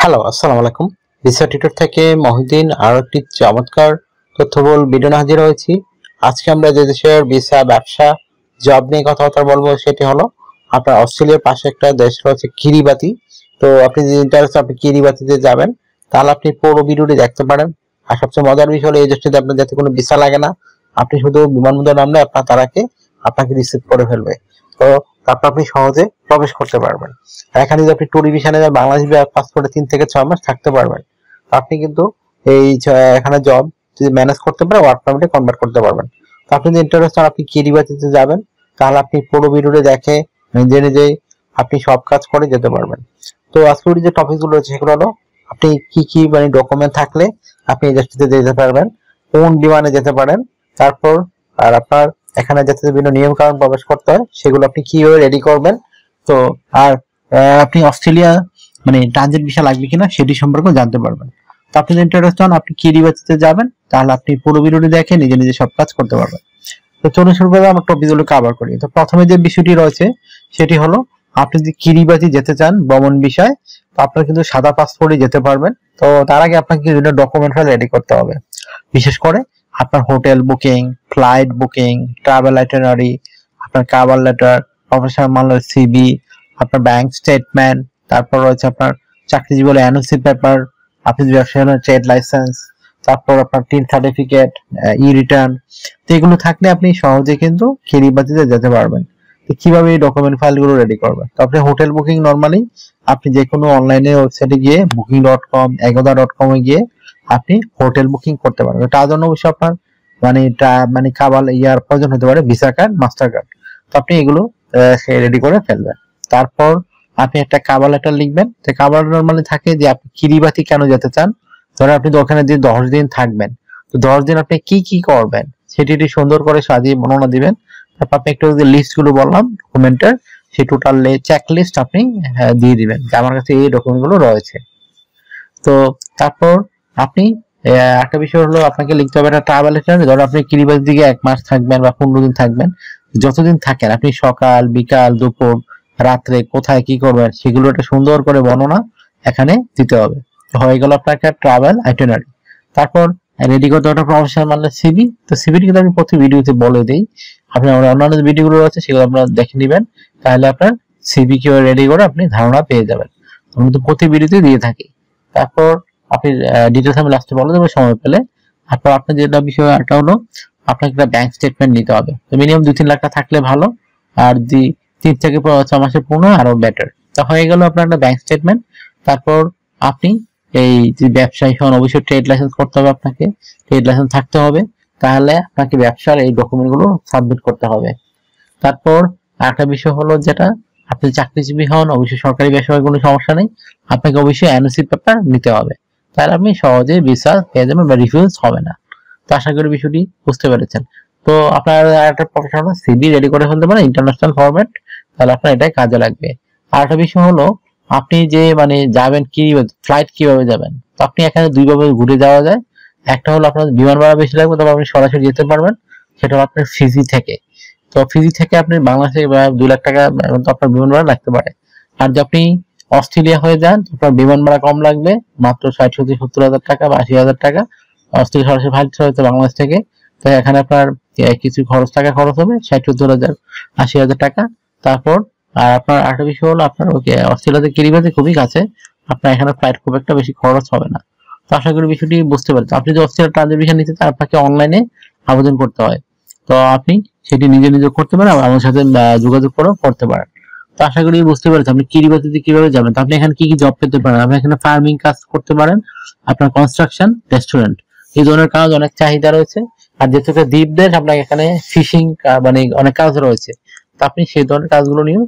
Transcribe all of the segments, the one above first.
Hello, আসসালামু আলাইকুম। Visa tutor থেকে মহিউদ্দিন আরো একটি চমৎকার তথ্যবহুল ভিডিও নিয়ে হাজির হয়েছি। আজকে আমরা যে দেশের ভিসা, ব্যবসা, জব নিয়ে কথাবার্তা বলবো সেটি হলো আপনার অস্ট্রেলিয়ার পাশে একটা দেশ রয়েছে কিরিবাতি। তো আপনি যদি ইন্টারেস্ট আপনি কিরিবাতিতে যাবেন, তাহলে আপনি পুরো ভিডিওটি দেখতে পারেন। আর সবচেয়ে মজার বিষয় হলো এই দেশটিতে আপনার যাতে কোনো ভিসা লাগে না, আপনি শুধু বিমানবন্দর নামলে আপনার তারাকে আপনাকে রিসিভ করে ফেলবে। তো তারপর আপনি সহজে প্রবেশ করতে পারবেন। আর এখানে যদি আপনি ট্যুর ভিসা নেন, বাংলাদেশ পাসপোর্টে 3 থেকে 6 মাস থাকতে পারবেন। আপনি কিন্তু এখানে জব যদি ম্যানেজ করতে পারেন, ওয়ার্ক পারমিটে কনভার্ট করতে পারবেন। তো আপনি যদি ইন্টারেস্ট হন আপনি কিরিবাতিতে যাবেন, তাহলে আপনি পুরো ভিডিওটি দেখে নিজে নিজেই আপনি সব কাজ করে যেতে পারবেন। তো আজকের যে টপিক গুলো রয়েছে সেগুলো হলো আপনি কি কি ডকুমেন্ট থাকলে আপনি এই দেশটিতে যেতে পারবেন, কোন বিমানে যেতে পারেন, তারপর আর আপনার এখানে যাতে বিভিন্ন নিয়ম কানুন প্রবেশ করতে হয় সেগুলো আপনি কিভাবে রেডি করবেন। তো আর আপনি অস্ট্রেলিয়া ট্রানজিট ভিসা লাগবে কিনা সেটি সম্পর্কে জানতে পারবেন। তো আপনি যদি ইন্টারেস্ট হন আপনি কিরিবাতিতে যাবেন, তাহলে আপনি পুরো ভিডিওটি দেখে নিজে নিজে সব কাজ করতে পারবেন। তো চলুন শুরু করে আমরা টপিকগুলো কভার করি। তো প্রথমে যে বিষয়টি রয়েছে সেটি হলো আপনি যদি কিরিবাতি যেতে চান ভ্রমণ বিষয়, তো আপনার কিন্তু সাদা পাসপোর্টে যেতে পারবেন। তো তার আগে আপনাকে বিভিন্ন ডকুমেন্ট রেডি করতে হবে। বিশেষ করে আপনার hotel booking, flight booking, travel itinerary, আপনার কভার লেটার, প্রফেশনাল সিভি, আপনার ব্যাংক স্টেটমেন্ট, তারপর রয়েছে আপনার চাকরিজীবী এনওসি পেপার, আপনি ব্যবসায়ী ট্রেড লাইসেন্স, তারপর আপনার টিন সার্টিফিকেট, ই রিটার্ন। তো এগুলো থাকলে আপনি সহজে কিন্তু কিরিবাতিতে যেতে পারবেন। তো কিভাবে এই ডকুমেন্ট ফাইলগুলো রেডি করবেন? তো আপনি হোটেল বুকিং নরমালি আপনি যে কোনো অনলাইনে ওয়েবসাইটে গিয়ে booking.com, agoda.com এ গিয়ে আপনি হোটেল বুকিং করতে পারবেন। তার জন্য অবশ্যই আপনার কাবাল ইয়ার প্রয়োজন হতে পারে, ভিসা কার্ড, মাস্টার কার্ড। তো আপনি এগুলো রেডি করে ফেলবেন। তারপর আপনি একটা কাভার লেটার লিখবেন। তো কাভার নরমালি থাকে যে আপনি কিরিবাতি কেন যেতে চান। ধরেন আপনি তো ওখানে যে 10 দিন থাকবেন, তো 10 দিন আপনি কি কি করবেন সেটি সুন্দর করে সাজিয়ে বর্ণনা দিবেন। তারপর আপনি একটু যে লিস্ট গুলো বললাম ডকুমেন্টের, সেই টোটাল চেক লিস্ট আপনি দিয়ে দিবেন যে আমার কাছে এই ডকুমেন্ট গুলো রয়েছে। তো তারপর আপনি একটা বিষয় হলো আপনাকে লিখতে হবে একটা ট্রাভেল লেটার। ধরো আপনি কিরিবাতির দিকে 1 মাস থাকবেন বা 15 দিন থাকবেন, যতদিন থাকেন আপনি সকাল, বিকাল, দুপুর, রাত্রে কোথায় কি করবেন সেগুলো একটা সুন্দর করে বর্ণনা এখানে দিতে হবে। হয়ে গেল আপনার একটা ট্রাভেল আইটিনারি। তারপর রেডি করতে হবে প্রফেশনাল সিভি। তো সিভিটি কিন্তু আমি প্রতি ভিডিওতে বলে দিই, আপনি অন্যান্য যে ভিডিওগুলো আছে সেগুলো আপনারা দেখে নেবেন, তাহলে আপনার সিভি কিভাবে রেডি করে আপনি ধারণা পেয়ে যাবেন। আমি তো প্রতি ভিডিওতে দিয়ে থাকি। তারপর আপনি ডিটেলস আমি লাস্টে বলে দেবো সময় পেলে। তারপর আপনার যেটা বিষয় একটা হলো আপনাকে একটা ব্যাংক স্টেটমেন্ট নিতে হবে। তো মিনিমাম 2-3 লাখ টাকা থাকলে ভালো, আর 3 থেকে 6 মাসের পুরনো আরো বেটার। তো হয়ে গেল আপনার একটা ব্যাংক স্টেটমেন্ট। তারপর আপনি এই যে ব্যবসায়ী হন অবশ্যই ট্রেড লাইসেন্স করতে হবে, আপনাকে ট্রেড লাইসেন্স থাকতে হবে, তাহলে আপনাকে ব্যবসার এই ডকুমেন্ট গুলো সাবমিট করতে হবে। তারপর আরেকটা বিষয় হলো যেটা আপনি চাকরিজীবী হন, অবশ্যই সরকারি বেসরকারি কোনো সমস্যা নেই, আপনাকে অবশ্যই এনওসি পেপার নিতে হবে, তাহলে আপনি সহজে ভিসা পেয়ে যাবেন বা রিফিউজ হবে না। তো আশা করি বিষয়টি বুঝতে পেরেছেন। তো আপনার একটা প্রফেশনাল সিভি রেডি করে ফেলতে পারেন ইন্টারন্যাশনাল ফরম্যাট, তাহলে আপনার এটাই কাজে লাগবে। আর একটা বিষয় হলো আপনি যে যাবেন কি ফ্লাইট কিভাবে যাবেন, তো আপনি এখানে দুইভাবে ঘুরে যাওয়া যায়। একটা হলো আপনার বিমান ভাড়া বেশি লাগবে, তবে আপনি সরাসরি যেতে পারবেন, সেটা হলো আপনার ফিজি থেকে। তো ফিজি থেকে আপনি বাংলাদেশে 2 লাখ টাকা আপনার বিমান ভাড়া লাগতে পারে। আর যদি আপনি অস্ট্রেলিয়া হয়ে যান আপনার বিমান ভাড়া কম লাগবে, মাত্র 60-70 হাজার টাকা বা 80 হাজার টাকা। অস্ট্রেলিয়া সরাসরি ফ্লাইট হয়তো বাংলাদেশ থেকে, তো এখানে আপনার কিছু খরচ হবে 60-70 হাজার, 80 হাজার টাকা। তারপর আর আপনার আরেকটা বিষয় হলো আপনার অস্ট্রেলিয়াতে কিরিবাতি খুবই কাছে, আপনার এখানে ফ্লাইট খুব একটা বেশি খরচ হবে না। তো আশা করি বিষয়টি বুঝতে পারছেন। আপনি যদি অস্ট্রেলিয়া ট্রানজিট ভিসা নিতে চান আপনাকে অনলাইনে আবেদন করতে হয়, তো আপনি সেটি নিজে নিজে করতে পারেন, আমার সাথে যোগাযোগ করে করতে পারেন। তো আশা করি বুঝতে পেরেছেন আপনি কিরিবাতিতে কিভাবে যাবেন। তো আপনি এখানে কি কি জব পেতে পারেন, আপনি এখানে ফার্মিং কাজ করতে পারেন, আপনার কনস্ট্রাকশন, রেস্টুরেন্ট, এই ধরনের কাজ অনেক চাহিদা রয়েছে। আর যেহেতু দ্বীপ দেশ আপনার এখানে ফিশিং অনেক কাজ রয়েছে, তো আপনি সেই ধরনের কাজগুলো নিয়ে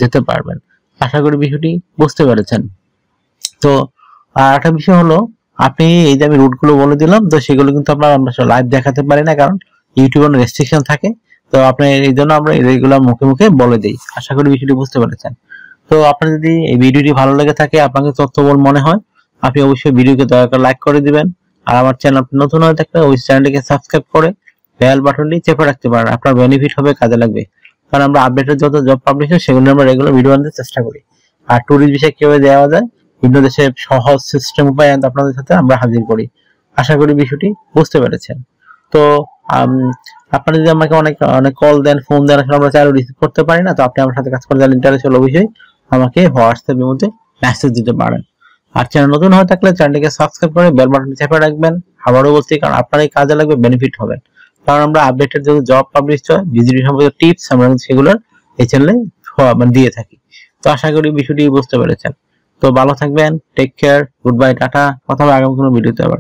যেতে পারবেন। আশা করি বিষয়টি বুঝতে পেরেছেন। তো আর একটা বিষয় হলো আপনি এই যে আমি রুট গুলো বলে দিলাম, তো সেগুলো কিন্তু আমরা লাইভ দেখাতে পারি না, কারণ ইউটিউবে রেস্ট্রিকশন থাকে। তো আপনি এই জন্য আমরা রেগুলার মুখে মুখে বলে দিই। আশা করি বিষয়টি বুঝতে পেরেছেন। তো আপনার যদি এই ভিডিওটি ভালো লেগে থাকে, আপনাকে তথ্যবল মনে হয়, আপনি অবশ্যই ভিডিওকে দয়া করে লাইক করে দিবেন। আর আমার চ্যানেল আপনি নতুন হয়ে থাকলে ওই চ্যানেলটিকে সাবস্ক্রাইব করে বেল বাটনটি চেপে রাখতে পারেন, আপনার বেনিফিট হবে, কাজে লাগবে। কারণ আমরা আপডেটের যত জব পাবলিশ হয় সেগুলো আমরা রেগুলার ভিডিও আনতে চেষ্টা করি। আর ট্যুরিস্ট ভিসা কিভাবে দেওয়া যায় বিভিন্ন দেশের সহজ সিস্টেম উপায় আপনাদের সাথে আমরা হাজির করি। আশা করি বিষয়টি বুঝতে পেরেছেন। তো আপনারা যদি আমাকে অনেক অনেক কল দেন, ফোন দেন, আসলে আমরা চাইলেও রিসিভ করতে পারি না। তো আপনি আমার সাথে কাজ করে যারা ইন্টারেস্ট হলে অবশ্যই আমাকে হোয়াটসঅ্যাপের মধ্যে মেসেজ দিতে পারেন। আর চ্যানেল নতুন হয়ে থাকলে চ্যানেলটিকে সাবস্ক্রাইব করে বেল বাটনটি চেপে রাখবেন। আবারও বলছি, কারণ আপনার এই কাজে লাগবে, বেনিফিট হবে। কারণ আমরা আপডেটেড যে জব পাবলিশ হয়, ভিজিট সম্পর্কিত টিপস আমরা সেগুলো এই চ্যানেলে দিয়ে থাকি। তো আশা করি বিষয়টি বুঝতে পেরেছেন। তো ভালো থাকবেন, take care, goodbye, tata. কথা হবে আগামী কোনো ভিডিওতে আবার।